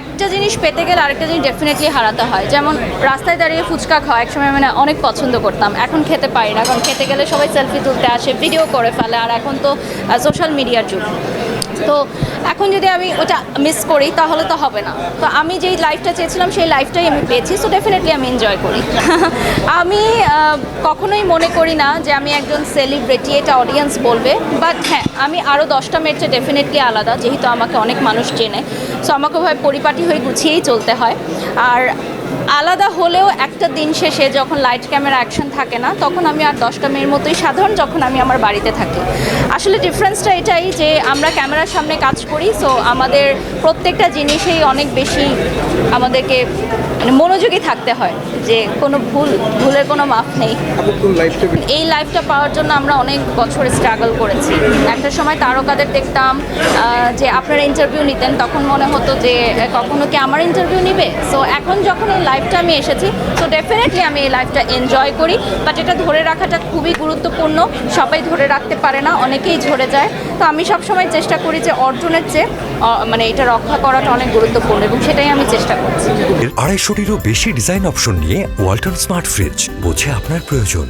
একটা জিনিস পেতে গেলে আরেকটা জিনিস ডেফিনেটলি হারাতে হয়। যেমন রাস্তায় দাঁড়িয়ে ফুচকা খাওয়া একসময় মানে অনেক পছন্দ করতাম, এখন খেতে পারি না। এখন খেতে গেলে সবাই সেলফি তুলতে আসে, ভিডিও করে ফেলে, আর এখন তো সোশ্যাল মিডিয়ার যুগ। তো এখন যদি আমি ওটা মিস করি তাহলে তো হবে না। তো আমি যেই লাইফটা চেয়েছিলাম সেই লাইফটাই আমি পেয়েছি, সো ডেফিনেটলি আমি এনজয় করি। আমি কখনোই মনে করি না যে আমি একজন সেলিব্রিটি, এটা অডিয়েন্স বলবে। বাট হ্যাঁ, আমি আরও 10টা মেয়ের চেয়ে ডেফিনেটলি আলাদা, যেহেতু আমাকে অনেক মানুষ চেনে। সো আমাকে ভাবে পরিপাটি হয়ে গুছিয়েই চলতে হয়। আর আলাদা হলেও একটা দিন শেষে যখন লাইট ক্যামেরা অ্যাকশন থাকে না, তখন আমি আর 10টা মেয়ের মতোই সাধারণ, যখন আমি আমার বাড়িতে থাকি। আসলে ডিফারেন্সটা এটাই যে আমরা ক্যামেরার সামনে কাজ করি, সো আমাদের প্রত্যেকটা জিনিসেই অনেক বেশি আমাদেরকে মানে মনোযোগী থাকতে হয়, যে কোনো ভুলের কোনো মাপ নেই। এই লাইফটা পাওয়ার জন্য আমরা অনেক বছর স্ট্রাগল করেছি। একটা সময় তারকাদের দেখতাম যে আপনারা ইন্টারভিউ নিতেন, তখন মনে হতো যে কখনো কি আমার ইন্টারভিউ নিবে। সো এখন যখন এই লাইফটা আমি এসেছি, তো ডেফিনেটলি আমি এই লাইফটা এনজয় করি। বাট এটা ধরে রাখাটা খুবই গুরুত্বপূর্ণ। সবাই ধরে রাখতে পারে না, অনেকেই ঝরে যায়। তো আমি সবসময় চেষ্টা করি যে অর্জনের চেয়ে মানে এটা রক্ষা করাটা অনেক গুরুত্বপূর্ণ, এবং সেটাই আমি চেষ্টা করছি। 250-টিরও বেশি ডিজাইন অপশন নিয়ে ওয়ালটন স্মার্ট ফ্রিজ, বোঝে আপনার প্রয়োজন।